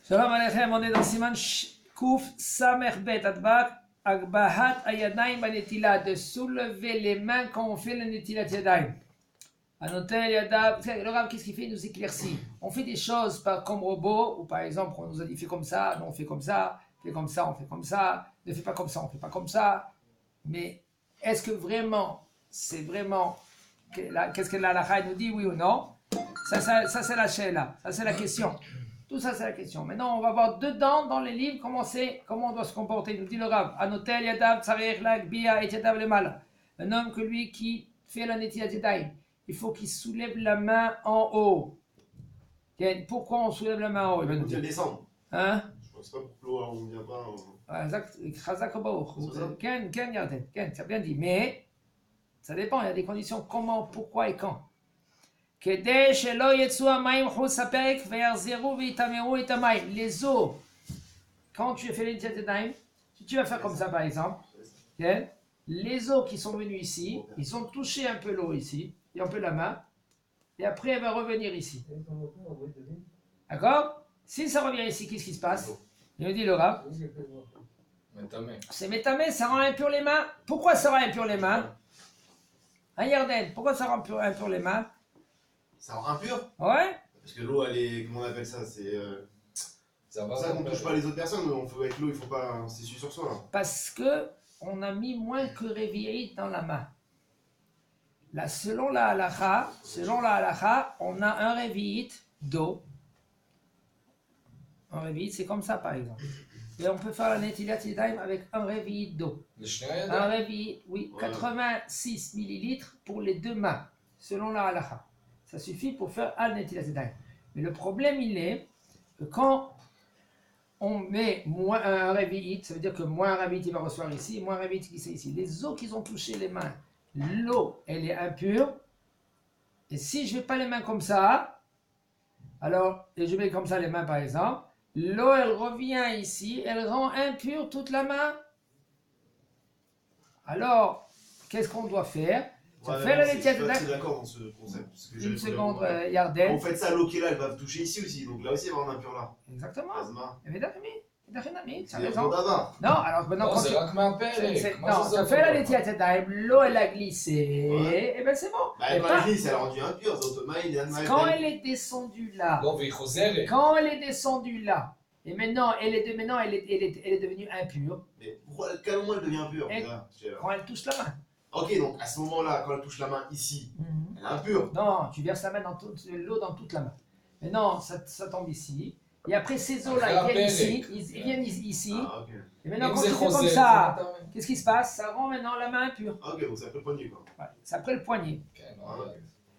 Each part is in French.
Shalom Aleichem, on est dans Siman Kouf Samer Bet Adbak Agbahat Ayadayim Banetila, de soulever les mains quand on fait le Netilat Yadayim. Anotel Yadav, le Rav, qu'est-ce qu'il fait? Il nous éclaircit. On fait des choses comme robot, ou par exemple, on nous a dit fais comme ça, non, on fait comme ça, fais comme ça, on fait comme ça, ne fais pas comme ça, on fait pas comme ça. Mais est-ce que vraiment, c'est vraiment, qu'est-ce que la halakha nous dit, oui ou non? Ça c'est la sheila, ça c'est la question. Tout ça, c'est la question. Maintenant, on va voir dedans, dans les livres, comment on doit se comporter. Il nous dit le Rav, Anotel Yadav Tsarech Lag Bia et Yadav Lemala. Un homme que lui qui fait la Netilat Yadayim, il faut qu'il soulève la main en haut. Pourquoi on soulève la main en haut? Il faut descendre. Hein? Je pense pas pour l'eau, on ne vient pas. Exact. Ça bien dit. Mais, ça dépend, il y a des conditions. Comment, pourquoi et quand. Les eaux, quand tu fais les Netilat Yadayim, si tu vas faire comme ça par exemple, les eaux qui sont venues ici, ils ont touché un peu l'eau ici, et un peu la main, et après elle va revenir ici. D'accord? Si ça revient ici, qu'est-ce qui se passe? Il me dit le Rav, c'est métamé, ça rend impur les mains. Pourquoi ça rend impur les mains? Hein, Yarden, pourquoi ça rend impur les mains? Ça rend impur? Ouais. Parce que l'eau, elle est. Comment on appelle ça? C'est. C'est pour ça qu'on ne touche pas les autres personnes, mais avec l'eau, il faut pas. C'est sur soi. Là. Parce que on a mis moins que réveillé dans la main. Là, selon la halakha, on a un réveillite d'eau. Un réveillite, c'est comme ça par exemple. Et on peut faire la Netilat Yadayim avec un réveillite d'eau. Un réveillite, oui, 86 millilitres pour les deux mains, selon la halakha. Ça suffit pour faire al Netilat Yadayim. Mais le problème, il est que quand on met moins un réveillite, ça veut dire que moins un réveillite il va recevoir ici, moins un réveillite qui c'est ici. Les eaux qui ont touché les mains, l'eau, elle est impure. Et si je ne fais pas les mains comme ça, alors, et je mets comme ça les mains par exemple, l'eau, elle revient ici, elle rend impure toute la main. Alors, qu'est-ce qu'on doit faire? Ouais, la je suis d'accord dans ce concept. Parce que une seconde, Yarden. Quand vous faites ça, l'eau qui est là, elle va toucher ici aussi. Donc là aussi, elle va avoir un impur là. Exactement. Azma. Évidemment, tu as C'est raison. un Non, alors maintenant, quand c'est tu... Non, ça fait la Netilat Yadayim, l'eau elle a glissé, Ouais. et bien c'est bon. Bah, elle va glisse, elle a rendu impure. Quand elle est descendue là, et maintenant elle est devenue impure. Mais pourquoi, à quel moment elle devient impure? Quand elle touche la main. Ok, donc à ce moment-là, quand elle touche la main ici, elle est impure. Non, tu verses la main l'eau dans toute la main. Mais non, ça tombe ici. Et après ces eaux-là, ils viennent ici. Ah, ok. Et maintenant, quand tu fais comme ça, qu'est-ce qui se passe? Ça rend maintenant la main impure. Ok, donc c'est après le poignet quoi. Ouais, c'est après le poignet. Okay.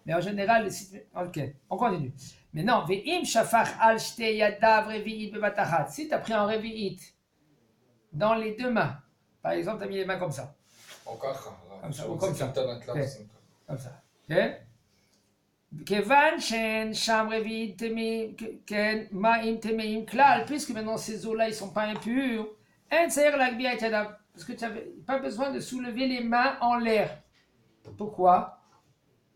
Mais en général, ok, on continue. Mais non, ve'im shafach al shtei yadav revi'it bebatachat. Si tu as pris un revi'it dans les deux mains, par exemple, tu as mis les mains comme ça. Comme ça, ou comme ça. Comme ça. Ok? Kevan shen sham revi'it ken ma'im temeim klal, puisque maintenant ces eaux-là, ils ne sont pas impurs. En seir l'agbiya et yadav. Parce que tu n'avais pas besoin de soulever les mains en l'air. Pourquoi?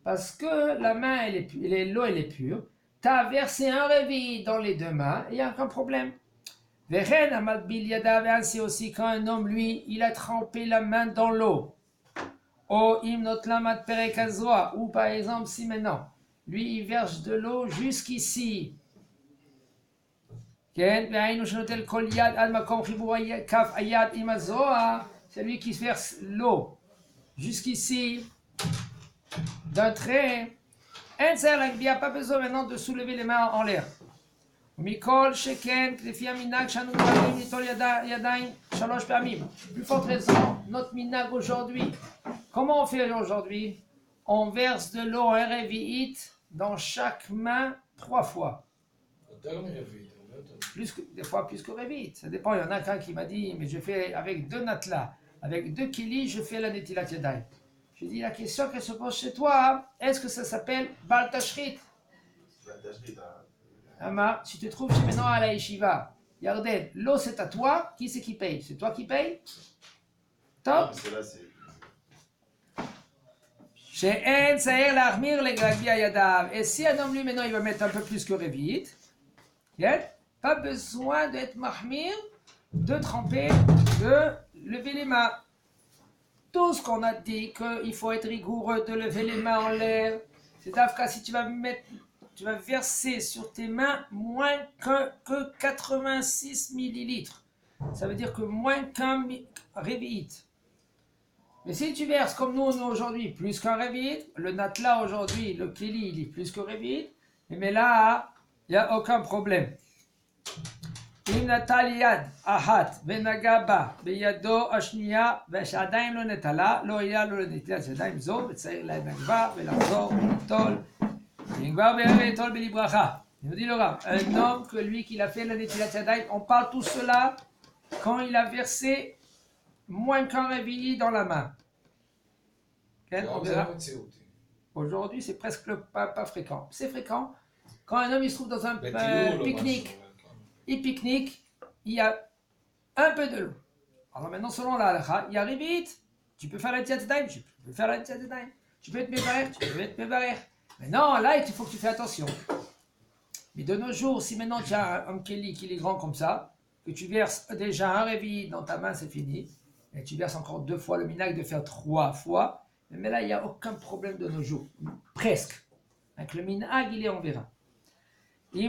Parce que la main, l'eau, elle est pure. Tu as versé un réveil dans les deux mains, il n'y a aucun problème. C'est aussi quand un homme, lui, il a trempé la main dans l'eau. Ou par exemple, si maintenant, lui, il verse de l'eau jusqu'ici. C'est lui qui verse l'eau jusqu'ici. D'un trait, il n'y a pas besoin maintenant de soulever les mains en l'air. Mikol sheken klefi minag shanu marim litol yadayim shalosh pamim. Plus forte raison, notre minag aujourd'hui. Comment on fait aujourd'hui? On verse de l'eau un revi'it dans chaque main 3 fois. Des fois plus que revi'it. Ça dépend. Il y en a qu'un qui m'a dit, mais je fais avec 2 natla, avec 2 kilis, je fais la Netilat Yadayim. Je dis la question qu'elle se pose chez toi, est-ce que ça s'appelle Bal Tashrit? Ama, si tu te trouves chez maintenant à la Yeshiva, Yarden, l'eau c'est à toi, qui c'est qui paye? C'est toi qui paye? Top? Chez En Saher l'Armir les Gagbi Yadav. Et si un homme lui maintenant il va mettre un peu plus que Revit, pas besoin d'être mahmir, de tremper, de lever les mains. Tout ce qu'on a dit qu'il faut être rigoureux de lever les mains en l'air, c'est d'Afka si tu vas verser sur tes mains moins que 86 millilitres. Ça veut dire que moins qu'un révite. Mais si tu verses comme nous aujourd'hui plus qu'un révite, le natla aujourd'hui, le keli, il est plus que révite, mais là, il n'y a aucun problème. אם נטל יד אחת ונגע בה בידו השנייה ושעדיין לא נטלה, לא יהיה לו לנטילת ידיים זו וצריך לנגבה ולחזור וליטול. ונגבה וליטול בלי ברכה. Il nous dit le Rav, un homme que lui qui l'a fait la netilat yadayim, on parle tout cela quand il a versé moins qu'un réveillé dans la main. On verra. Aujourd'hui c'est presque pas fréquent. C'est fréquent quand un homme il se trouve dans un pique-nique. Il pique-nique, il y a un peu de l'eau. Alors maintenant, selon la halakha, il arrive vite. Tu peux faire la netilat yadayim, tu peux faire la netilat yadayim. Tu peux être mévarer, tu peux être mévarer. Mais non, là, il faut que tu fasses attention. Mais de nos jours, si maintenant tu as un keli qui est grand comme ça, que tu verses déjà un réveil dans ta main, c'est fini. Et tu verses encore 2 fois le minag de faire 3 fois. Mais là, il n'y a aucun problème de nos jours. Presque. Avec le minag, il est, on verra. Si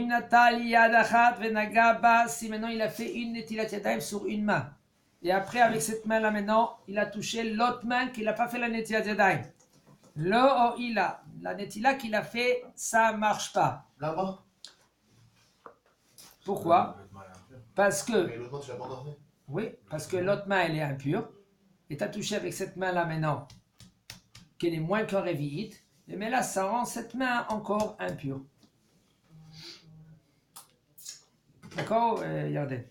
maintenant il a fait une netilat yadayim sur une main, et après avec cette main-là maintenant, il a touché l'autre main qu'il n'a pas fait la netilat yadayim. La netila qu'il a fait, ça ne marche pas. Là-bas. Pourquoi? Parce que... Mais l'autre main, tu l'as pas encore fait. Oui, parce que l'autre main, elle est impure, et tu as touché avec cette main-là maintenant, qu'elle est moins qu'un révite, mais là, ça rend cette main encore impure. D'accord, Yarden.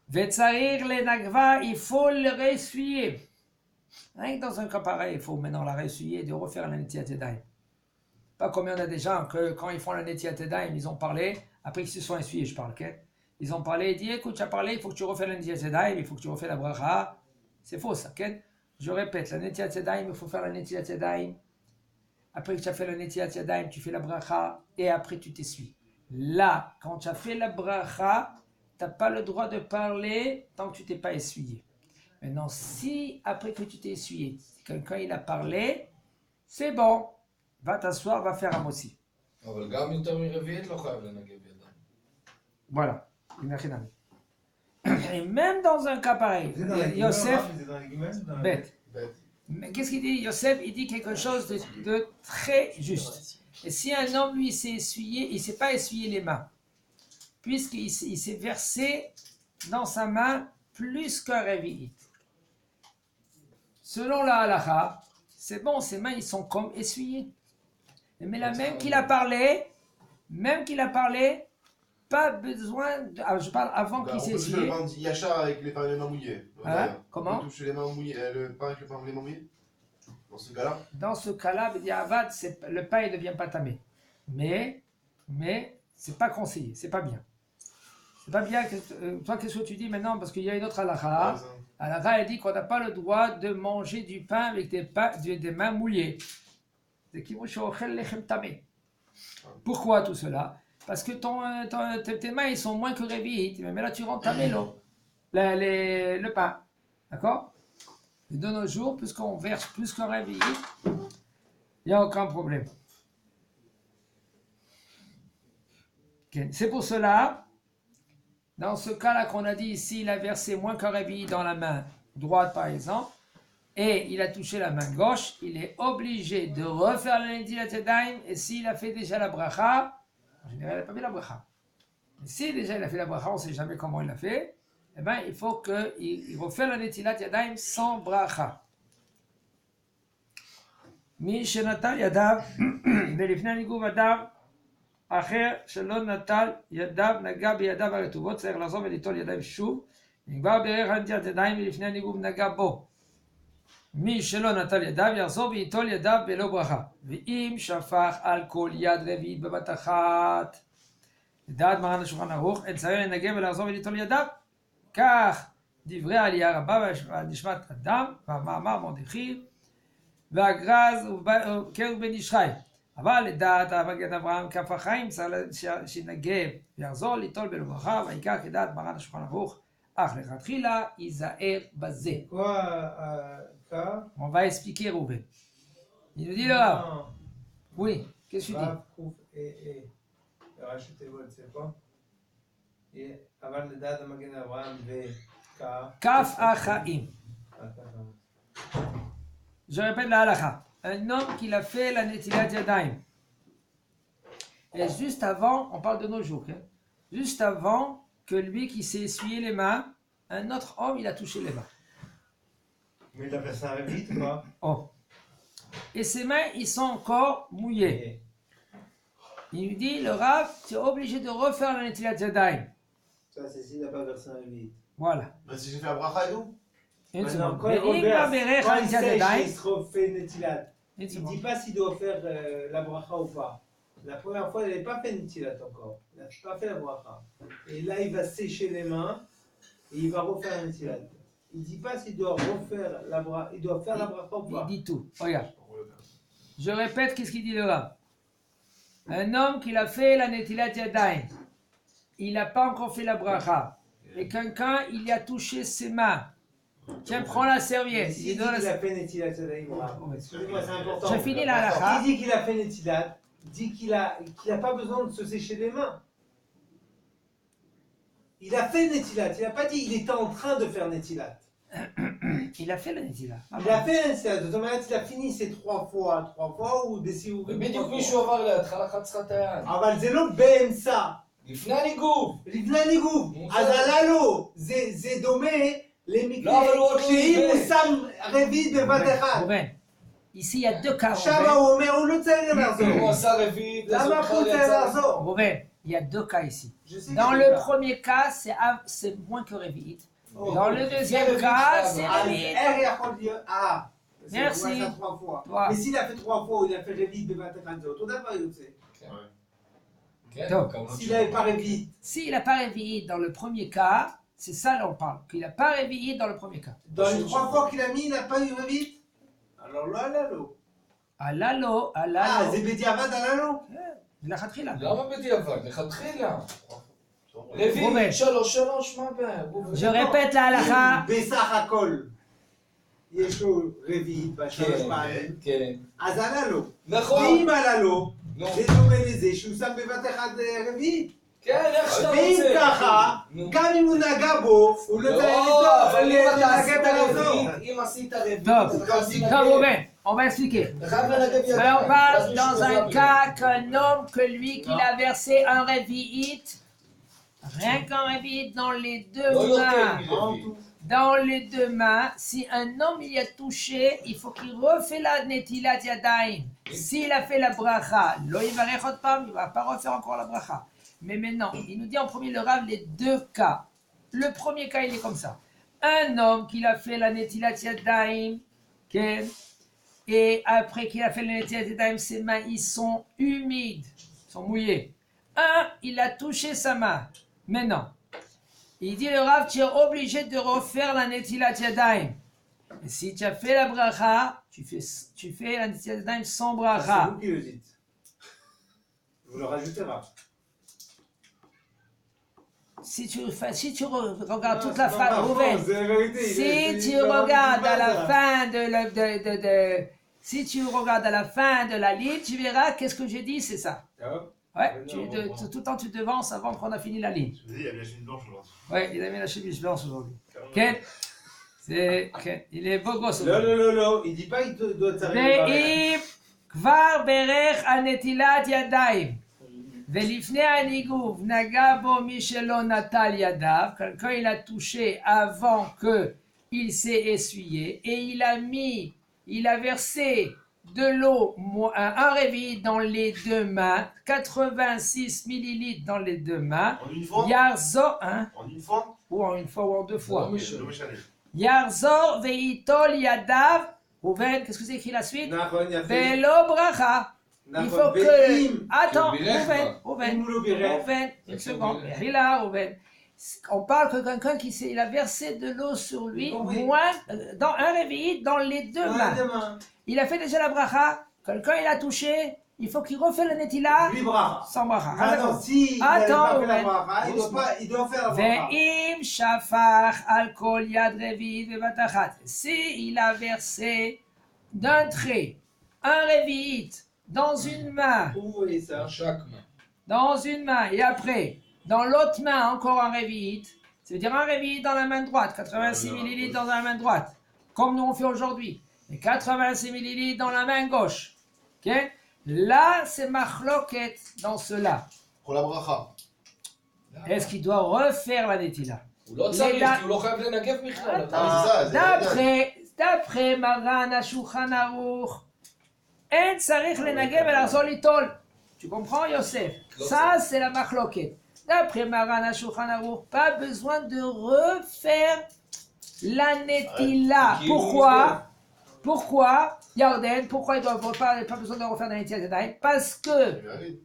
Vetsarir le nagva, il faut le ressuyer. Rien que dans un cas pareil, il faut maintenant la ressuyer et de refaire la netilat yadayim. Pas comme il y en a des gens que quand ils font la netilat yadayim, ils ont parlé, après qu'ils se sont essuyés, je parle, okay? Ils ont parlé, ils disent écoute, tu as parlé, il faut que tu refais la netilat yadayim, il faut que tu refais la bracha. C'est faux ça, okay? Je répète, la netilat yadayim, il faut faire la netilat yadayim. Après que tu as fait la netilat yadayim, tu fais la bracha et après tu t'essuies. Là, quand tu as fait la bracha, tu n'as pas le droit de parler tant que tu t'es pas essuyé. Maintenant, si après que tu t'es essuyé, quelqu'un il a parlé, c'est bon. Va t'asseoir, va faire un mossi. Voilà. Et même dans un cas pareil, Yosef, bête. Mais qu'est-ce qu'il dit? Yosef, il dit quelque chose de très juste. Et si un homme, lui, s'est essuyé, il ne s'est pas essuyé les mains, puisqu'il s'est versé dans sa main plus qu'un révit. Selon la halakha, c'est bon, ses mains, ils sont comme essuyées. Mais là, même qu'il a parlé, pas besoin, je parle avant qu'il s'est essuyé. Le pain yacha avec les mains mouillées. Hein? Comment? On touche les mains mouillées, le pain avec les mains mouillées. Dans ce cas-là? Dans ce cas-là, le pain ne devient pas tamé. Mais c'est pas conseillé, c'est pas bien. C'est pas bien. Toi, qu'est-ce que tu dis maintenant? Parce qu'il y a une autre halakha. Halakha, elle dit qu'on n'a pas le droit de manger du pain avec des mains mouillées. Pourquoi tout cela? Parce que tes mains, ils sont moins que révites. Mais là, tu rentres ta mélo, le pain. D'accord? Et de nos jours, puisqu'on verse plus qu'un réveillé, il n'y a aucun problème. Okay. C'est pour cela, dans ce cas-là qu'on a dit ici, il a versé moins qu'un réveillé dans la main droite par exemple, et il a touché la main gauche, il est obligé de refaire la netilat yadayim, et s'il a fait déjà la bracha, en général il n'a pas fait la bracha. Mais si déjà il a fait la bracha, on ne sait jamais comment il l'a fait, eh bien, il faut qu'il refasse la netilat yadayim sans bracha. Mi shenatal yadav velifnei niguv yadav acher shelo natal yadav naga biyadav haretuvot tzarich לחזור וליטול ידיים שוב נגמר בערך הנטילת ידיים ולפני הניגוב נגע בו. מי שלא נטל ידיו יחזור וייטול ידיו בלא ברכה. ואם שפך על כל יד רביעית בבת אחת, לדעת מרן השולחן ערוך, אין צריך לנגב ולחזור וליטול ידיו. כך דברי העלייה רבה ונשמת אדם, והמאמר מרדכי, והגרז ובן איש חי. אבל לדעת מגן אברהם כף החיים צריך שינגב ויחזור ליטול בלברכה והעיקר כדעת מרן השולחן ערוך אך לכתחילה ייזהר בזה. On va expliquer Rouven. Il nous dit là. Oui, qu'est-ce que tu dis? Kaf Achaim. Je répète la halakha. Un homme qui a fait la Netilat Yadayim. Et juste avant, on parle de nos jours, hein, juste avant que lui qui s'est essuyé les mains, un autre homme, il a touché les mains. Mais il a fait ça vite ou pas? Oh. Et ses mains, ils sont encore mouillées. Il lui dit, le Rav, tu es obligé de refaire la Netilat Yadayim. Ça, c'est s'il n'a pas versé un vite. Voilà. Bah, si j'ai fait un bracha et tout. Une Maintenant, seconde. quand Mais il reverse, quand il Netilat sèche, Yadayim. il se refait Netilat. Une Il ne seconde. dit pas s'il doit faire la bracha ou pas. La première fois, il n'avait pas fait Netilat encore. Il n'a pas fait la bracha. Et là, il va sécher les mains et il va refaire la Netilat. Il ne dit pas s'il doit refaire la bracha. Il doit faire la bracha ou Il pas. dit tout. Regarde. Je répète, qu'est-ce qu'il dit le Rav? Un homme qui a fait la Netilat Yadayim, il n'a pas encore fait la bracha. Et quelqu'un, il y a touché ses mains. Tiens, prends la serviette. S'il dit qu'il a fait Netilat Yadayim, excusez-moi, c'est important. J'ai fini la halakha. Il dit qu'il a fait Netilat, dit qu'il a pas besoin de se sécher les mains. Il a fait Netilat, il n'a pas dit il était en train de faire Netilat. Il a fait la Netilat. Il a fait Netilat, de toute manière, il a fini ces trois fois ou des סיורים. בדיוק מישהו עבר לידך, לחץ לך את היד. אבל זה לא באמצע. לפני הניגוב. לפני הניגוב. אז עלה לו, זה דומה למקרה לא, אבל הוא עוד לא שאם הוא ניגב. שם רביעית בבת אחת. Rouven, ici il y a deux cas. שם Rouven. הוא אומר, הוא לא צריך לחזור. הוא עשה רביעית, אז הוא למה הוא בכלל צריך יצא. לחזור? Rouven, il y a deux cas ici. Je sais Dans que le c'est premier cas, c'est moins que Révit. Oh. Dans le deuxième cas, c'est אז Révit. איך יכול להיות? Merci. הוא עשה 3 fois. Toi. Mais s'il a fait 3 fois ou il a fait רביעית בבת אחת, זה אותו דבר יוצא. כן, טוב. כמובן S'il n'avait pas רביעית. S'il n'a pas Révit dans le premier cas, c'est ça là on parle. Qu'il n'a pas Révit dans le premier cas. Dans les 3 fois qu'il a mis, il n'a pas eu רביעית? Alors לא עלה לו. Alalo, alalo. זה בדיעבד עלה לו? לכתחילה. למה בדיעבד? לכתחילה. רומן. רביעית, 3-3, מה הבעיה? Je répète la halakha. בסך הכל יש לו רביעית בשלוש פעמים, כן. אז עלה לו. נכון. ואם עלה לו, נו. זה דומה לזה שהוא שם בבת אחת רביעית. כן, איך שאתה ואם רוצה. ככה, נו. גם אם הוא נגע בו, הוא לא צריך לא, אבל אם אתה עשית לנגע ולחזור. רביעית, אם עשית רביעית, Top. אתה חייב לנגב. Top, Rouven, on va expliquer. אתה חייב לנגב ידיים. Alors on ואז parle מישהו dans חוזר un בלי. cas qu'un homme, que lui, qu'il a versé un révit, rien qu'un révit dans les deux לא יותר mains. מרביעית. Dans les deux mains, si un homme il y a touché, il faut qu'il refait la netilat yadayim. S'il a fait la bracha, lo yivarech ot pam, il ne va pas refaire encore la bracha. Mais maintenant, il nous dit en premier le Rav les deux cas. Le premier cas, il est comme ça. Un homme qui a fait la netilat yadayim, okay, et après qu'il a fait la netilat yadayim, ses mains ils sont humides, sont mouillées. Un, il a touché sa main. Maintenant, il dit le Rav, tu es obligé de refaire la Netilat Yadayim. Et si tu as fait la bracha, tu fais la Netilat Yadayim sans C'est bracha. vous qui le dites. Vous le rajoutez là. Si tu regardes toute la phrase, Rouven, C'est la vérité. si tu regardes à la fin si tu regardes à la fin de la ligne, tu verras qu'est-ce que j'ai dit, c'est ça. Ouais, tout le temps tu devances avant qu'on a fini la ligne. Je vous dis, il y a la chemise blanche aujourd'hui. Ouais, il a mis la chemise blanche aujourd'hui. Ken, il est beau gosse. לא, לא, לא, לא. il dit pas il doit s'arrêter. ואם כבר ברך על נטילת ידיים ולפני הניגוב נגע בו מי שלא נטל ידיו, quelqu'un il a touché avant que il s'est essuyé et il a versé de l'eau, un réveil dans les deux mains, 86 millilitres dans les deux mains, En une fois Yarzor, hein, En une fois ou en une fois ou en deux fois. לא Je משנה. le méchaner. Yarzor veitol yadav. Rouven, qu'est-ce que c'est écrit la suite? נכון, יפה. Velo bracha. Il נכון, faut que. ואם Attends, Tu birais, Rouven, אם Rouven, הוא לא בירך, Rouven, une C'est seconde. birais. Rila, Rouven. On parle que quelqu'un il a versé de l'eau sur lui, Oui. moins, dans un réveil, dans les deux mains. demain. Il a fait déjà la bracha. Quelqu'un il a touché, il faut qu'il refait la netila Lui bracha. sans bracha. Maintenant, si il n'a Attends, pas fait la Reuven. bracha, il doit faire la bracha. Ve'im shafach al kol yad revit bevatachat. Si il a versé d'un trait un revit dans une main, Où vous voyez ça? Dans chaque main. dans une main, et après, dans l'autre main, encore un revit, ça veut dire un revit dans la main droite, 86 millilitres dans la main droite, comme nous on fait aujourd'hui, et 86 millilitres dans la main gauche. Ok? Là, c'est machloket dans cela. Pour la bracha. Est-ce qu'il doit refaire la netila? הוא לא צריך, כי הוא לא חייב לנגב בכלל. d'après Maran HaShulchan Aruch, אין צריך לנגב ולחזור ליטול. Tu comprends, Yosef? Ça, c'est la machloket. D'après Maran HaShulchan Aruch, pas besoin de refaire la netila. Pourquoi? Pourquoi, Yarden, pourquoi il doit pas besoin de refaire la netila? Parce que,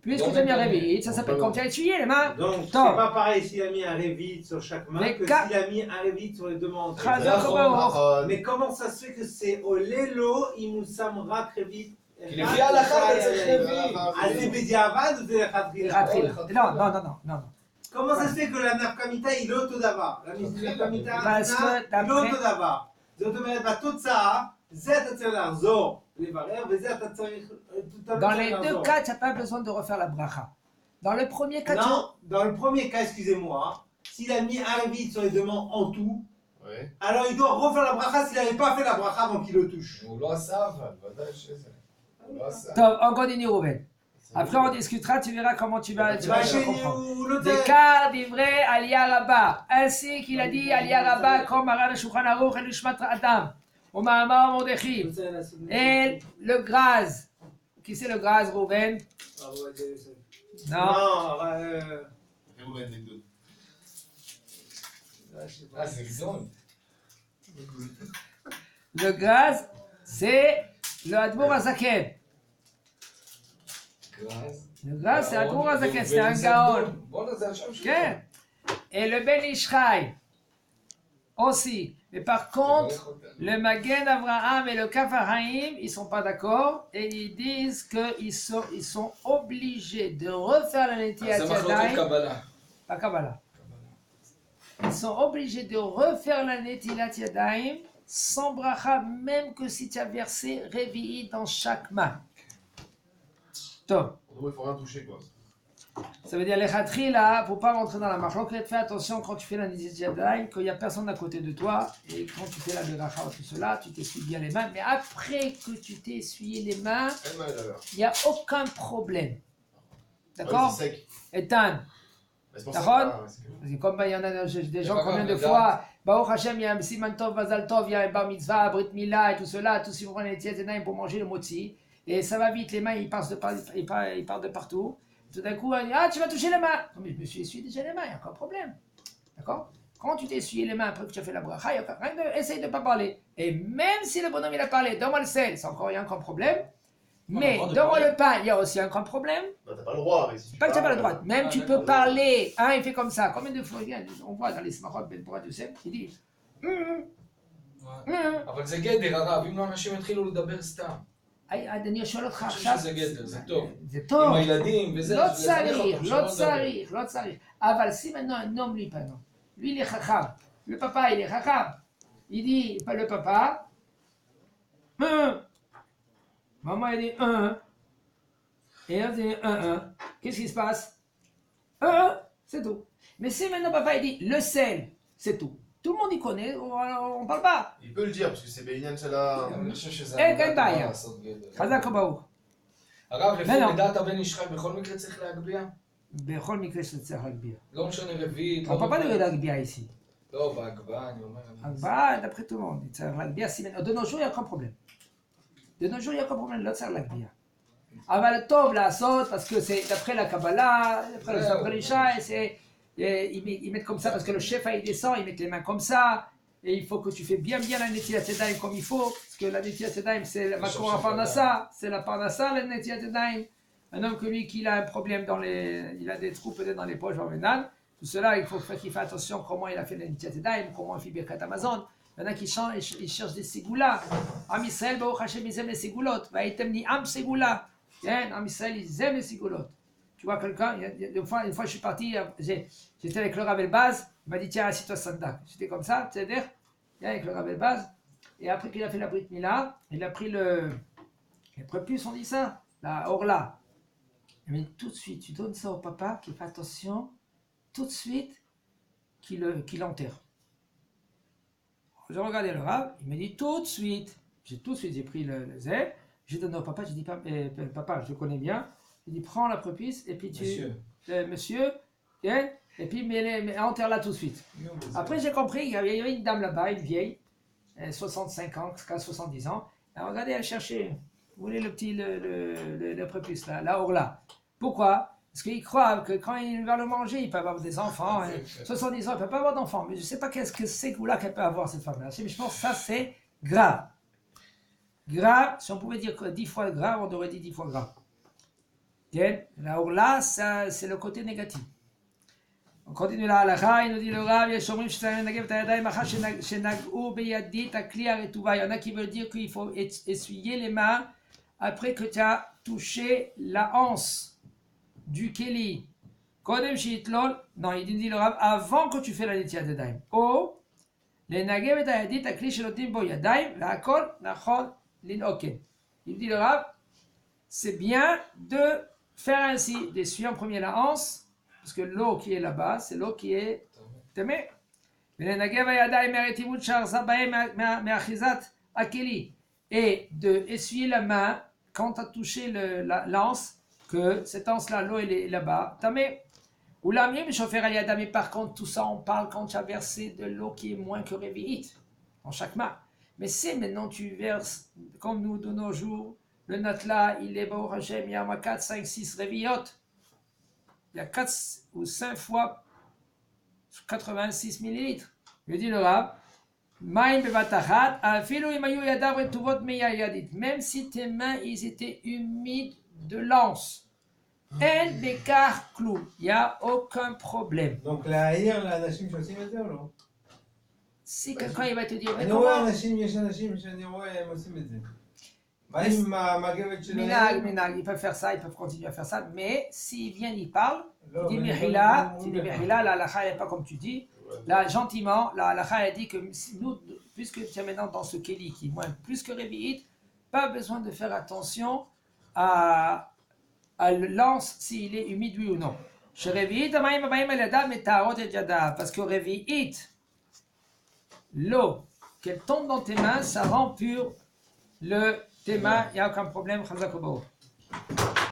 puisque tu as mis un réveil, ça s'appelle quand tu as essuyé les mains. Donc, c'est Top. pas pareil s'il a mis un révit sur chaque main Mais que ka- s'il a mis un révit sur les deux mains. Mais comment ça se fait que c'est au lelo, il nous samra révit? כי לפי ההלכה אתה צריך רביעי. אז זה בדיעבד ou זה לכתחילה? Non. Comment ça se fait que la nafkamita il est אותו דבר? הנפקמיתה Parce que היא d'après- לא אותו דבר. זאת אומרת, בתוצאה, זה אתה צריך לחזור לברר, וזה אתה צריך... Dans les deux cas, tu n'as pas besoin de refaire la bracha. Dans le premier cas, Non, dans le premier cas, excusez-moi, s'il a mis un révit sur les deux mains en tout, Ouais. alors il doit refaire la bracha s'il n'avait pas fait la bracha avant qu'il le touche. הוא לא עשה אבל, ודאי שזה. הוא לא עשה. Top, on continue, Rouven. Après, on discutera, tu verras comment tu vas Machéni comprendre. ou l'autre. D'écart d'ivrei Aliyah Rabba. Ainsi qu'il a dit Aliyah Rabba, comme Maran HaShulchan Aruch et Nishmat Adam. Au Mahamar Mordechim. Et le graz. Qui c'est le graz, Rouven? Non. Non, Réhouven, négdo. זה גדול. Le graz, c'est le Admour Azaken. גרז. Le graz, c'est Admour Azaken, c'est un gaon. בואנה זה השם שלו. Okay. Et le Ben Ishchai aussi. Mais par contre, le Magen Avraham et le Kafarhaim, ils ne sont pas d'accord et ils disent qu'ils sont obligés de refaire la Netilat זה מחלוקת Yadayim. קבלה. Pas Kabbalah. Ils sont obligés de refaire la Netilat Yadayim sans bracha, même que si tu as versé Révi'i dans chaque main. Top. En gros, il faut rien toucher, quoi. Ça veut dire les khatri là, pour pas rentrer dans la marloquette, fais attention quand tu fais la Netilat Yadayim, qu'il n'y a personne à côté de toi, et quand tu fais la beracha ou tout cela, tu t'essuies bien les mains, mais après que tu t'es essuyé les mains, Elle m'a l'air. il n'y a aucun problème. D'accord? C'est sec. Ethan, Mais c'est pour D'accord. ça que- ouais, c'est que- parce que comme il y en a des gens pas combien grave, de mais fois, Baruch Hashem, il y a un Siman Tov, Mazal Tov, il y a un Bar Mitzvah, Brit Mila et tout cela, tous ils vont prendre les Netilat Yadayim pour manger le motzi, et ça va vite, les mains ils partent de partout. Tout d'un coup, on dit, ah, tu vas toucher les mains. Non, mais je me suis essuyé déjà les mains, il n'y a aucun problème. D'accord? Quand tu t'es essuyé les mains après que tu as fait la bracha, il n'y a rien de, essaye de ne pas parler. Et même si le bonhomme il a parlé, donne-moi le sel, c'est encore, il y a encore un problème. Mais donne-moi le pain, il y a aussi un grand problème. Bah, t'as pas le droit. Mais si tu Pas que tu n'as pas le parles, droit. Même tu peux parler. Hein, il fait comme ça. Combien de fois, on voit dans les smachot Ben Porat Yosef, il dit. אבל זה גדר הרב, אם לא אנשים יתחילו לדבר סתם. אני שואל אותך אני חושב עכשיו. שזה גדר, זה טוב. זה טוב. עם הילדים וזה, לא לחנך אותם, צריך, שלא לדבר. לא צריך. אבל si maintenant un homme lui parle, lui il est chacham, le papa il est chacham, il dit, pas le papa, maman il dit et elle dit qu'est-ce qui se passe? C'est tout. Mais si maintenant papa il dit le sel, c'est tout. Tout le monde y connaît, on parle pas. Il peut le dire parce que c'est בעניין של ה... אני חושב שזה... אין הנהגת בעיה. מה לעשות גדר. חזק וברוך. הרב, לפי לא. לדעת הבן איש חי, בכל מקרה צריך להגביה? בכל מקרה שאתה צריך להגביה. לא משנה רביעית. On ne peut pas le להגביה ici. לא, בהגבהה, אני אומר. הגבהה, d'après tout le monde, il צריך להגביה. De nos jours, il n'y a aucun problème. De nos jours, il n'y a aucun problème, לא צריך להגביה. אבל טוב לעשות, parce que c'est d'après la Kabbalah, d'après l'Isha, ils mettent comme ça, parce que le chef, il descend, ils mettent les mains comme ça, et il faut que tu fais bien la Netilat Yadayim comme il faut, parce que la Netilat Yadayim, c'est la Makor Parnassa, c'est la Parnassa, la Netilat Yadayim. Un homme que lui, qui a un problème il a des trous peut-être dans les poches, tout cela, il faut qu'il fasse attention comment il a fait la Netilat Yadayim, comment il fait Birkat Amazon. Il y en a qui cherchent des ségoulas. Am Israël, Baruch Hashem, ils aiment les ségoulottes. Vaïtem ni am ségoula. Am Israël, ils aiment les sigolotes. Tu vois quelqu'un, une fois je suis parti, j'étais avec le Rav Elbaz, il m'a dit tiens, assis-toi Sandak. J'étais comme ça, c'est-à-dire, avec le Rav Elbaz, et après qu'il a fait la Brit Mila, il a pris les prépuces, on dit ça, la Orla. Il m'a dit tout de suite, tu donnes ça au papa, qui fait attention, tout de suite, qu'il enterre. J'ai regardé le Rav, il m'a dit tout de suite, j'ai pris le zèle, j'ai donné au papa, j'ai dit papa, je le connais bien, j'ai dit prends la prépuce et puis monsieur, et puis mais enterre-la tout de suite. Après j'ai compris qu'il y avait une dame là-bas, une vieille, 65 ans, 70 ans, elle regardait, elle cherchait, vous voulez le prépuce là, la orla. Pourquoi? Parce qu'ils croient que quand il va le manger, il peut avoir des enfants. 70 ans, il ne peut pas avoir d'enfants. Mais je ne sais pas qu'est-ce que c'est là qu'elle peut avoir, cette femme-là. Mais je pense que ça, c'est grave. Grave, si on pouvait dire 10 fois grave, on aurait dit 10 fois grave. Alors là, ça, c'est le côté négatif. On continue là, il nous dit le Rav, il y en a qui veulent dire qu'il faut essuyer les mains après que tu as touché la anse du Keli. Non, il dit le Rav, avant que tu fais la Netilat Yadayim. Oh, les Nagev et Ayadit, Akli Shelotim Bo Yadayim, L'Akol, Nachol, L'Inoken. Il dit le Rav, c'est bien de faire ainsi, d'essuyer en premier la anse, parce que l'eau qui est là-bas, c'est l'eau qui est témée. Les Nagev et Ayadayim, Meretivut Shar Zabaim, Meachizat, Akeli. Et de essuyer la main quand tu as touché l'anse, que cette anse-là, l'eau elle est là-bas, tamé. Ou la mieux, mais par contre, tout ça, on parle quand tu as versé de l'eau qui est moins que Révi'it, dans chaque main. Mais si maintenant tu verses, comme nous de nos jours, le Natla, il est beau, il y a 4, 5, 6 Révi'ot. Il y a 4 ou 5 fois 86 millilitres. Je dis le Rav, même si tes mains, ils étaient humides de l'anse. El Bekar Klou. Il n'y a aucun problème. Donc la haïr, la Nashim Shosim et ou non? Si quelqu'un il va te dire, mais אני רואה אנשים, יש אנשים שאני רואה, הם עושים את זה. באים עם המגבת שלהם. Minag, ils peuvent faire ça, ils peuvent continuer à faire ça, mais s'ils viennent, ils parlent, ils disent Mihila, la halakha n'est pas comme tu dis. Là, gentiment, la halakha a dit que nous, puisque tu es maintenant dans ce Keli qui est moins plus que Révi'it, pas besoin de faire attention à l'anse s'il est humide oui ou non. Chez Révi'it, parce que Révi'it, l'eau qu'elle tombe dans tes mains, ça rend pur tes mains, il n'y a aucun problème.